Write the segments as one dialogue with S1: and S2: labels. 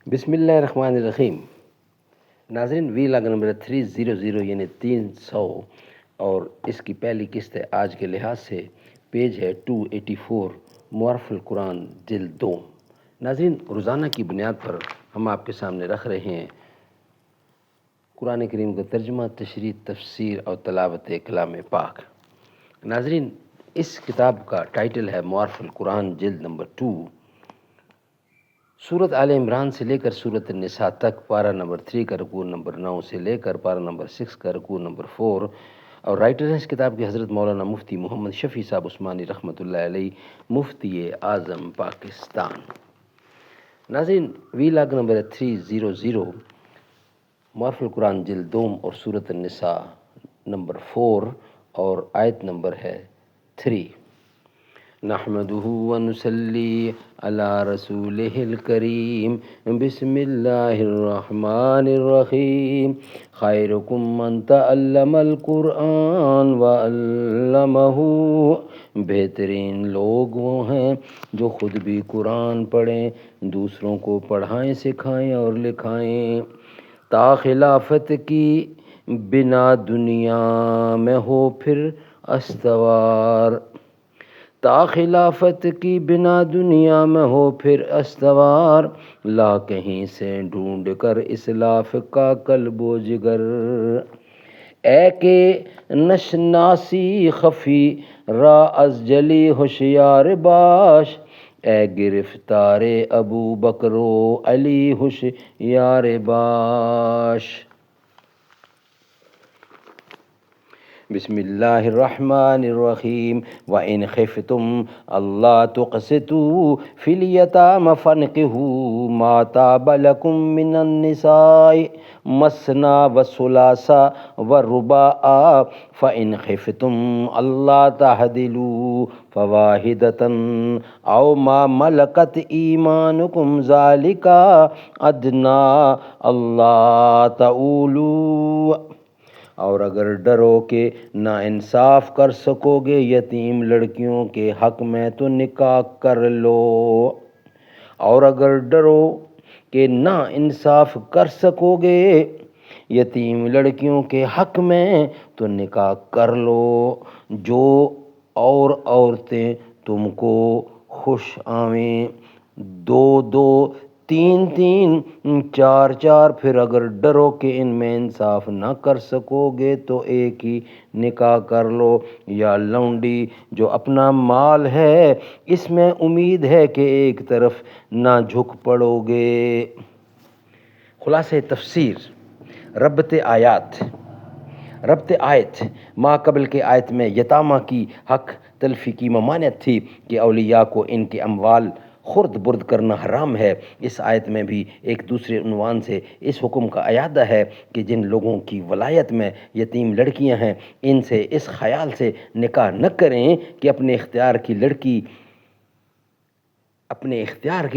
S1: بسم اللہ الرحمن الرحیم۔ ناظرین، وی لاگ نمبر 300 یعنی 300 اور اس کی پہلی قسط ہے آج کے لحاظ سے، پیج ہے 284، معرف القرآن جلد 2۔ ناظرین، روزانہ کی بنیاد پر ہم آپ کے سامنے رکھ رہے ہیں قرآن کریم کا ترجمہ، تشریح، تفسیر اور تلاوت کلام پاک۔ ناظرین، اس کتاب کا ٹائٹل ہے معرف القرآن جلد نمبر 2۔ سورت آل عمران سے لے کر سورت النساء تک، پارہ نمبر 3 کا رکوع نمبر 9 سے لے کر پارہ نمبر 6 کا رکوع نمبر 4، اور رائٹر ہیں اس کتاب کے حضرت مولانا مفتی محمد شفیع صاحب عثمانی رحمۃ اللہ علیہ، مفتی اعظم پاکستان۔ ناظرین، وی لاگ نمبر 300، معرف القرآن جلد 2 اور سورت النساء نمبر 4 اور آیت نمبر ہے 3۔ نحمده ونصلي على رسوله الكريم بسم الله الرحمن الرحيم خيركم من تعلم القرآن وعلمه۔ بہترین لوگ وہ ہیں جو خود بھی قرآن پڑھیں، دوسروں کو پڑھائیں، سکھائیں اور لکھائیں۔ تا خلافت کی بنا دنیا میں ہو پھر استوار، تا خلافت کی بنا دنیا میں ہو پھر استوار، لا کہیں سے ڈھونڈ کر اسلاف کا قلب و جگر۔ اے کہ نشناسی خفی را از جلی ہوشیار باش، اے گرفتار ابو بکر و علی ہوشیار باش۔ بسم اللہ الرحمن الرحیم۔ وَإِنْ خِفْتُمْ أَلَّا تُقْسِطُوا فِي الْيَتَامَىٰ فَانكِحُوا مَا طَابَ لَكُم مِّنَ النِّسَاءِ مَثْنَىٰ وَثُلَاثَ وَرُبَاعَ فَإِنْ خِفْتُمْ أَلَّا تَعْدِلُوا فَوَاحِدَةً أَوْ مَا مَلَكَتْ أَيْمَانُكُمْ ذَٰلِكَ أَدْنَىٰ أَلَّا تَعُولُوا۔ اور اگر ڈرو کہ نا انصاف کر سکو گے یتیم لڑکیوں کے حق میں تو نکاح کر لو۔ اور اگر ڈرو کہ نا انصاف کر سکو گے یتیم لڑکیوں کے حق میں تو نکاح کر لو۔ جو اور عورتیں تم کو خوش آویں، دو دو، تین تین، چار چار، پھر اگر ڈرو کہ ان میں انصاف نہ کر سکو گے تو ایک ہی نکاح کر لو۔ یا لونڈی جو اپنا مال ہے اس میں امید ہے کہ ایک طرف نہ جھک پڑو گے۔ خلاصہ تفسیر، ربط آیت ما قبل کے آیت میں یتامہ کی حق تلفی کی ممانعت تھی کہ اولیاء کو ان کے اموال خرد برد کرنا حرام ہے۔ اس آیت میں بھی ایک دوسرے عنوان سے اس حکم کا اعادہ ہے کہ جن لوگوں کی ولایت میں یتیم لڑکیاں ہیں ان سے اس خیال سے نکاح نہ کریں کہ اپنے اختیار کی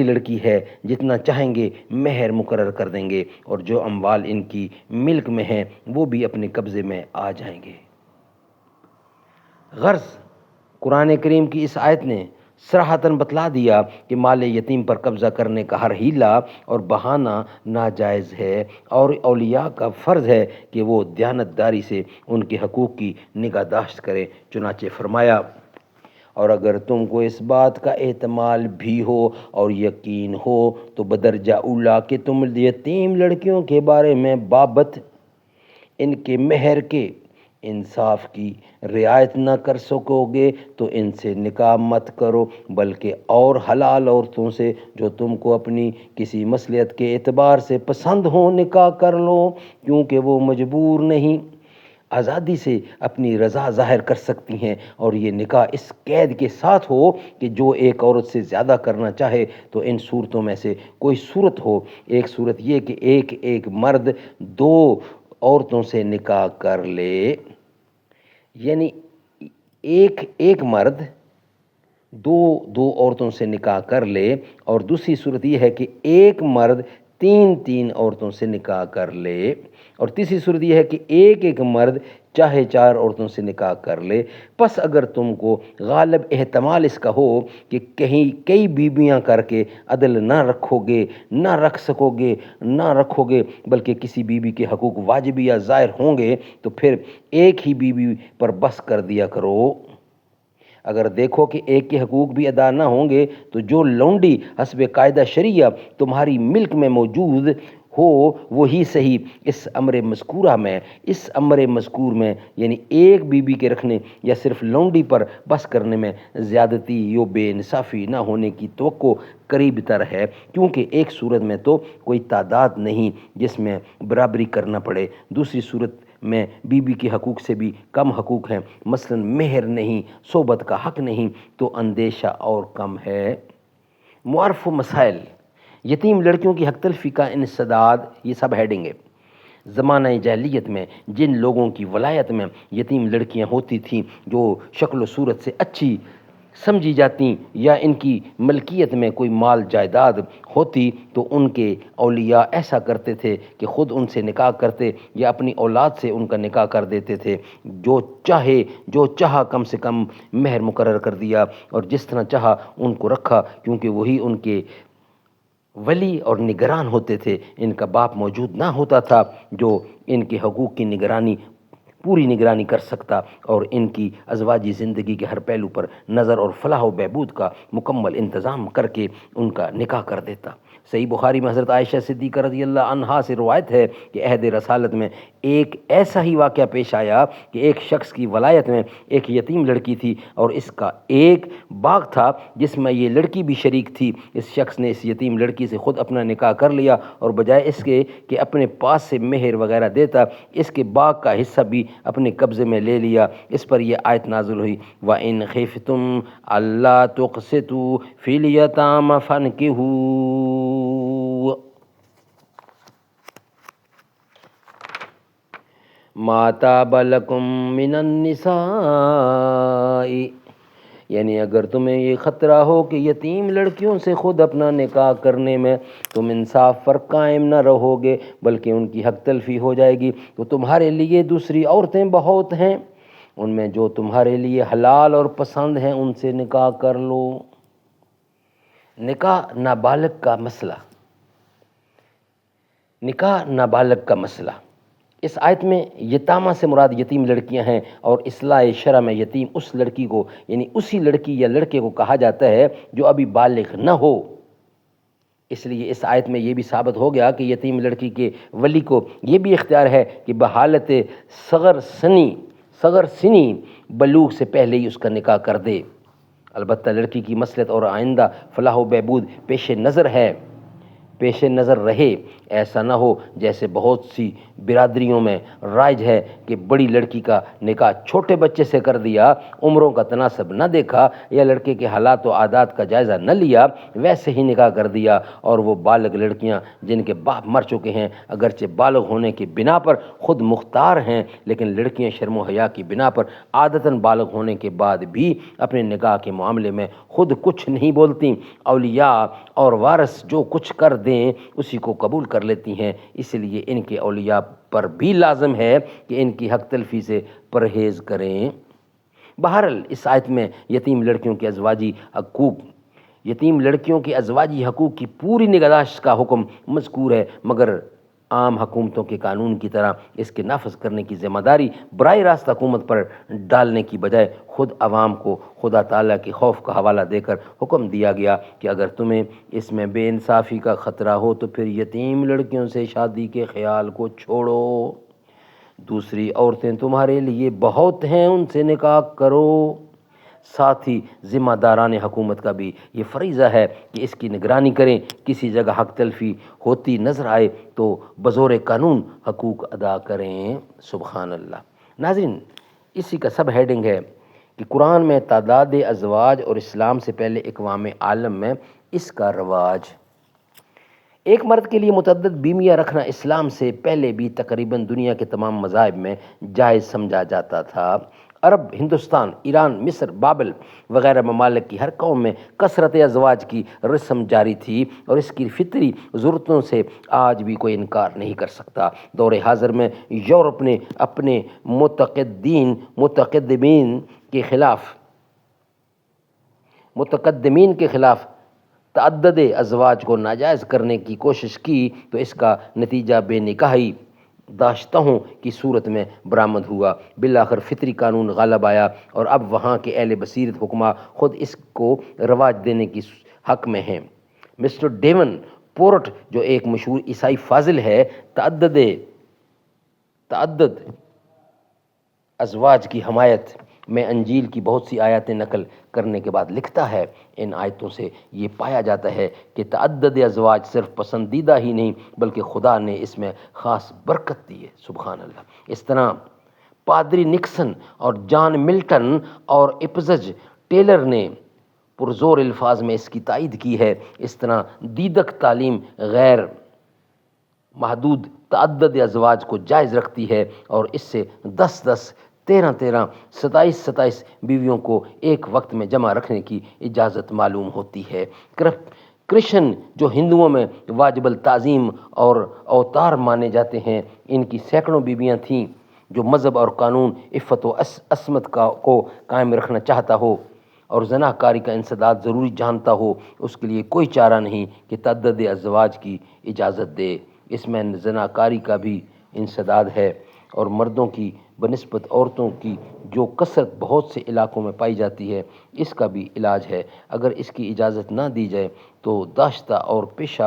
S1: لڑکی ہے، جتنا چاہیں گے مہر مقرر کر دیں گے، اور جو اموال ان کی ملک میں ہیں وہ بھی اپنے قبضے میں آ جائیں گے۔ غرض قرآن کریم کی اس آیت نے صراحتاً بتلا دیا کہ مال یتیم پر قبضہ کرنے کا ہر ہیلہ اور بہانہ ناجائز ہے، اور اولیاء کا فرض ہے کہ وہ دیانتداری سے ان کے حقوق کی نگہداشت کریں۔ چنانچہ فرمایا، اور اگر تم کو اس بات کا احتمال بھی ہو اور یقین ہو تو بدرجہ اولیٰ کہ تم یتیم لڑکیوں کے بارے میں بابت ان کے مہر کے انصاف کی رعایت نہ کر سکو گے تو ان سے نکاح مت کرو، بلکہ اور حلال عورتوں سے جو تم کو اپنی کسی مصلحت کے اعتبار سے پسند ہو نکاح کر لو، کیونکہ وہ مجبور نہیں، آزادی سے اپنی رضا ظاہر کر سکتی ہیں۔ اور یہ نکاح اس قید کے ساتھ ہو کہ جو ایک عورت سے زیادہ کرنا چاہے تو ان صورتوں میں سے کوئی صورت ہو۔ ایک صورت یہ کہ ایک مرد دو عورتوں سے نکاح کر لے، یعنی ایک مرد دو عورتوں سے نکاح کر لے، اور دوسری صورت یہ ہے کہ ایک مرد تین عورتوں سے نکاح کر لے، اور تیسری صورت یہ ہے کہ ایک مرد چاہے 4 عورتوں سے نکاح کر لے۔ پس اگر تم کو غالب احتمال اس کا ہو کہ کہیں کئی بیویاں کر کے عدل نہ رکھ سکو گے بلکہ کسی بیوی کے حقوق واجب یا ظاہر ہوں گے تو پھر ایک ہی بیوی پر بس کر دیا کرو۔ اگر دیکھو کہ ایک کے حقوق بھی ادا نہ ہوں گے تو جو لونڈی حسب قاعدہ شریعہ تمہاری ملک میں موجود ہو وہی صحیح اس امر مذکور میں یعنی ایک بیوی کے رکھنے یا صرف لونڈی پر بس کرنے میں زیادتی یا بے انصافی نہ ہونے کی توقع قریب تر ہے، کیونکہ ایک صورت میں تو کوئی تعداد نہیں جس میں برابری کرنا پڑے، دوسری صورت میں بیوی کے حقوق سے بھی کم حقوق ہیں، مثلا مہر نہیں، صحبت کا حق نہیں، تو اندیشہ اور کم ہے۔ معارف و مسائل، یتیم لڑکیوں کی حق تلفی کا انسداد، یہ سب ہیڈنگ ہے۔ زمانہ جاہلیت میں جن لوگوں کی ولایت میں یتیم لڑکیاں ہوتی تھیں جو شکل و صورت سے اچھی سمجھی جاتی یا ان کی ملکیت میں کوئی مال جائیداد ہوتی تو ان کے اولیاء ایسا کرتے تھے کہ خود ان سے نکاح کرتے یا اپنی اولاد سے ان کا نکاح کر دیتے تھے، جو چاہا کم سے کم مہر مقرر کر دیا اور جس طرح چاہا ان کو رکھا، کیونکہ وہی ان کے ولی اور نگران ہوتے تھے۔ ان کا باپ موجود نہ ہوتا تھا جو ان کے حقوق کی پوری نگرانی کر سکتا اور ان کی ازواجی زندگی کے ہر پہلو پر نظر اور فلاح و بہبود کا مکمل انتظام کر کے ان کا نکاح کر دیتا۔ صحیح بخاری میں حضرت عائشہ صدیقہ رضی اللہ عنہا سے روایت ہے کہ عہد رسالت میں ایک ایسا ہی واقعہ پیش آیا کہ ایک شخص کی ولایت میں ایک یتیم لڑکی تھی اور اس کا ایک باغ تھا جس میں یہ لڑکی بھی شریک تھی۔ اس شخص نے اس یتیم لڑکی سے خود اپنا نکاح کر لیا اور بجائے اس کے کہ اپنے پاس سے مہر وغیرہ دیتا، اس کے باغ کا حصہ بھی اپنے قبضے میں لے لیا۔ اس پر یہ آیت نازل ہوئی، وَإِنْ خِفْتُمْ أَلَّا تُقْسِطُوا فِي الْيَتَامَىٰ فَانكِحُوا مَا طَابَ لَكُم مِّنَ النِّسَاءِ، یعنی اگر تمہیں یہ خطرہ ہو کہ یتیم لڑکیوں سے خود اپنا نکاح کرنے میں تم انصاف پر قائم نہ رہو گے بلکہ ان کی حق تلفی ہو جائے گی، تو تمہارے لیے دوسری عورتیں بہت ہیں، ان میں جو تمہارے لیے حلال اور پسند ہیں ان سے نکاح کر لو۔ نکاح نابالغ کا مسئلہ، اس آیت میں یتامہ سے مراد یتیم لڑکیاں ہیں، اور اصلاح شرع میں یتیم اس لڑکی کو یعنی اسی لڑکی یا لڑکے کو کہا جاتا ہے جو ابھی بالغ نہ ہو۔ اس لیے اس آیت میں یہ بھی ثابت ہو گیا کہ یتیم لڑکی کے ولی کو یہ بھی اختیار ہے کہ بحالت صغر سنی بلوغ سے پہلے ہی اس کا نکاح کر دے، البتہ لڑکی کی مصلحت اور آئندہ فلاح و بہبود پیش نظر رہے۔ ایسا نہ ہو جیسے بہت سی برادریوں میں رائج ہے کہ بڑی لڑکی کا نکاح چھوٹے بچے سے کر دیا، عمروں کا تناسب نہ دیکھا یا لڑکے کے حالات و عادات کا جائزہ نہ لیا، ویسے ہی نکاح کر دیا، اور وہ بالغ لڑکیاں جن کے باپ مر چکے ہیں اگرچہ بالغ ہونے کی بنا پر خود مختار ہیں، لیکن لڑکیاں شرم و حیا کی بنا پر عادتاً بالغ ہونے کے بعد بھی اپنے نکاح کے معاملے میں خود کچھ نہیں بولتی، اولیاء اور وارث جو کچھ کر دیں اسی کو قبول کر لیتی ہیں، اس لیے ان کے اولیاء پر بھی لازم ہے کہ ان کی حق تلفی سے پرہیز کریں۔ بہرحال اس آیت میں یتیم لڑکیوں کے ازواجی حقوق کی پوری نگہداشت کا حکم مذکور ہے، مگر عام حکومتوں کے قانون کی طرح اس کے نافذ کرنے کی ذمہ داری براہ راست حکومت پر ڈالنے کی بجائے خود عوام کو خدا تعالیٰ کے خوف کا حوالہ دے کر حکم دیا گیا کہ اگر تمہیں اس میں بے انصافی کا خطرہ ہو تو پھر یتیم لڑکیوں سے شادی کے خیال کو چھوڑو، دوسری عورتیں تمہارے لیے بہت ہیں، ان سے نکاح کرو۔ ساتھ ہی ذمہ داران حکومت کا بھی یہ فریضہ ہے کہ اس کی نگرانی کریں، کسی جگہ حق تلفی ہوتی نظر آئے تو بزور قانون حقوق ادا کریں۔ سبحان اللہ۔ ناظرین، اسی کا سب ہیڈنگ ہے کہ قرآن میں تعداد ازواج اور اسلام سے پہلے اقوام عالم میں اس کا رواج۔ ایک مرد کے لیے متعدد بیویاں رکھنا اسلام سے پہلے بھی تقریباً دنیا کے تمام مذاہب میں جائز سمجھا جاتا تھا۔ عرب، ہندوستان، ایران، مصر، بابل وغیرہ ممالک کی ہر قوم میں کثرت ازواج کی رسم جاری تھی اور اس کی فطری ضرورتوں سے آج بھی کوئی انکار نہیں کر سکتا۔ دور حاضر میں یورپ نے اپنے متقدمین کے خلاف تعدد ازواج کو ناجائز کرنے کی کوشش کی تو اس کا نتیجہ بے نکاحی داشتہوں کی صورت میں برآمد ہوا۔ بالآخر فطری قانون غالب آیا اور اب وہاں کے اہل بصیرت حکما خود اس کو رواج دینے کی حق میں ہیں۔ مسٹر ڈیون پورٹ جو ایک مشہور عیسائی فاضل ہے، تعدد ازواج کی حمایت میں انجیل کی بہت سی آیاتیں نقل کرنے کے بعد لکھتا ہے، ان آیتوں سے یہ پایا جاتا ہے کہ تعدد ازواج صرف پسندیدہ ہی نہیں بلکہ خدا نے اس میں خاص برکت دی ہے۔ سبحان اللہ۔ اس طرح پادری نکسن اور جان ملٹن اور اپزج ٹیلر نے پرزور الفاظ میں اس کی تائید کی ہے۔ اس طرح دیدک تعلیم غیر محدود تعدد ازواج کو جائز رکھتی ہے اور اس سے 10 13 27 بیویوں کو ایک وقت میں جمع رکھنے کی اجازت معلوم ہوتی ہے۔ کرشن جو ہندوؤں میں واجب التعظیم اور اوتار مانے جاتے ہیں، ان کی سینکڑوں بیویاں تھیں۔ جو مذہب اور قانون عفت و عصمت کو قائم رکھنا چاہتا ہو اور زناکاری کا انسداد ضروری جانتا ہو، اس کے لیے کوئی چارہ نہیں کہ تعدد ازواج کی اجازت دے۔ اس میں زناکاری کا بھی انسداد ہے اور مردوں کی بنسبت عورتوں کی جو کثرت بہت سے علاقوں میں پائی جاتی ہے، اس کا بھی علاج ہے۔ اگر اس کی اجازت نہ دی جائے تو داشتہ اور پیشہ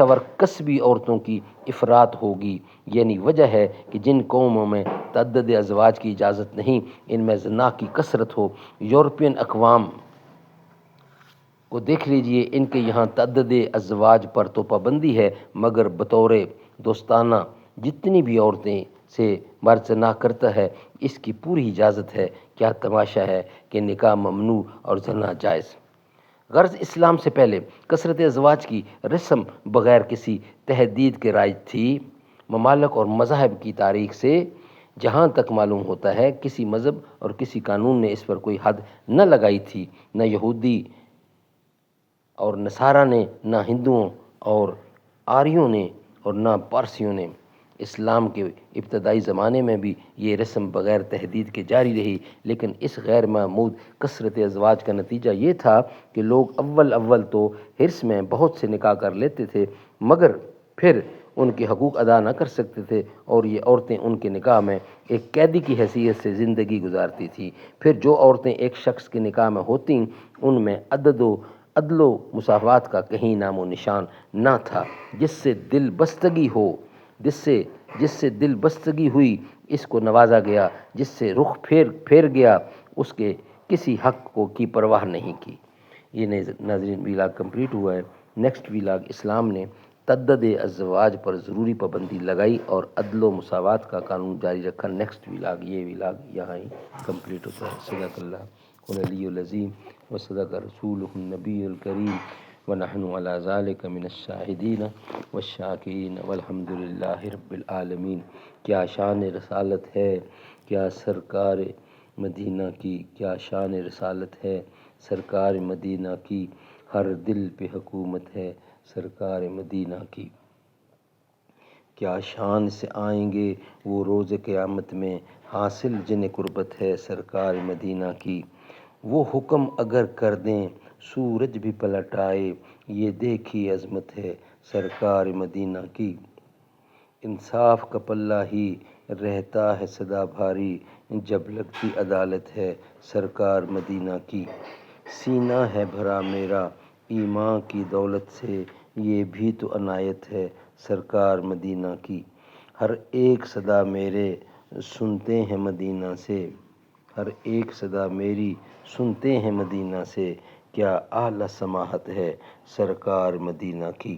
S1: ور کسبی عورتوں کی افراط ہوگی۔ یعنی وجہ ہے کہ جن قوموں میں تعدد ازواج کی اجازت نہیں، ان میں زنا کی کثرت ہو۔ یورپین اقوام کو دیکھ لیجئے، ان کے یہاں تعدد ازواج پر تو پابندی ہے مگر بطور دوستانہ جتنی بھی عورتیں سے مرد زنا کرتا ہے اس کی پوری اجازت ہے۔ کیا تماشا ہے کہ نکاح ممنوع اور زنا جائز۔ غرض اسلام سے پہلے کثرت ازواج کی رسم بغیر کسی تحدید کے رائج تھی۔ ممالک اور مذاہب کی تاریخ سے جہاں تک معلوم ہوتا ہے، کسی مذہب اور کسی قانون نے اس پر کوئی حد نہ لگائی تھی، نہ یہودی اور نصارہ نے، نہ ہندوؤں اور آریوں نے اور نہ پارسیوں نے۔ اسلام کے ابتدائی زمانے میں بھی یہ رسم بغیر تحدید کے جاری رہی، لیکن اس غیر معمود کثرت ازواج کا نتیجہ یہ تھا کہ لوگ اول تو حرص میں بہت سے نکاح کر لیتے تھے مگر پھر ان کے حقوق ادا نہ کر سکتے تھے اور یہ عورتیں ان کے نکاح میں ایک قیدی کی حیثیت سے زندگی گزارتی تھیں۔ پھر جو عورتیں ایک شخص کے نکاح میں ہوتیں ان میں عدل و مساوات کا کہیں نام و نشان نہ تھا۔ جس سے دل بستگی ہوئی اس کو نوازا گیا، جس سے رخ پھیر گیا اس کے کسی حق کی پرواہ نہیں کی۔ یہ ناظرین ویلاگ کمپلیٹ ہوا ہے۔ نیکسٹ ویلاگ اسلام نے تعدد ازواج پر ضروری پابندی لگائی اور عدل و مساوات کا قانون جاری رکھا۔ نیکسٹ ویلاگ یہ ویلاگ یہاں ہی کمپلیٹ ہوتا ہے۔ صدق اللہ العلی العظیم و صدق رسولہ النبی الکریم ونحن علی ذلک من الشاہدین والشاکرین والحمد للہ رب العالمین۔ کیا شان رسالت ہے، کیا سرکار مدینہ کی، کیا شان رسالت ہے سرکار مدینہ کی، ہر دل پہ حکومت ہے سرکار مدینہ کی۔ کیا شان سے آئیں گے وہ روز قیامت میں، حاصل جنہیں قربت ہے سرکار مدینہ کی۔ وہ حکم اگر کر دیں سورج بھی پلٹ آئے، یہ دیکھی عظمت ہے سرکار مدینہ کی۔ انصاف کا پلہ ہی رہتا ہے سدا بھاری، جب لگتی عدالت ہے سرکار مدینہ کی۔ سینہ ہے بھرا میرا ایمان کی دولت سے، یہ بھی تو عنایت ہے سرکار مدینہ کی۔ ہر ایک صدا میرے سنتے ہیں مدینہ سے، ہر ایک صدا میری سنتے ہیں مدینہ سے، کیا اعلیٰ سماحت ہے سرکار مدینہ کی۔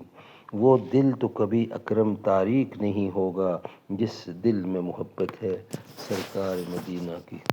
S1: وہ دل تو کبھی اکرم تاریک نہیں ہوگا جس دل میں محبت ہے سرکار مدینہ کی۔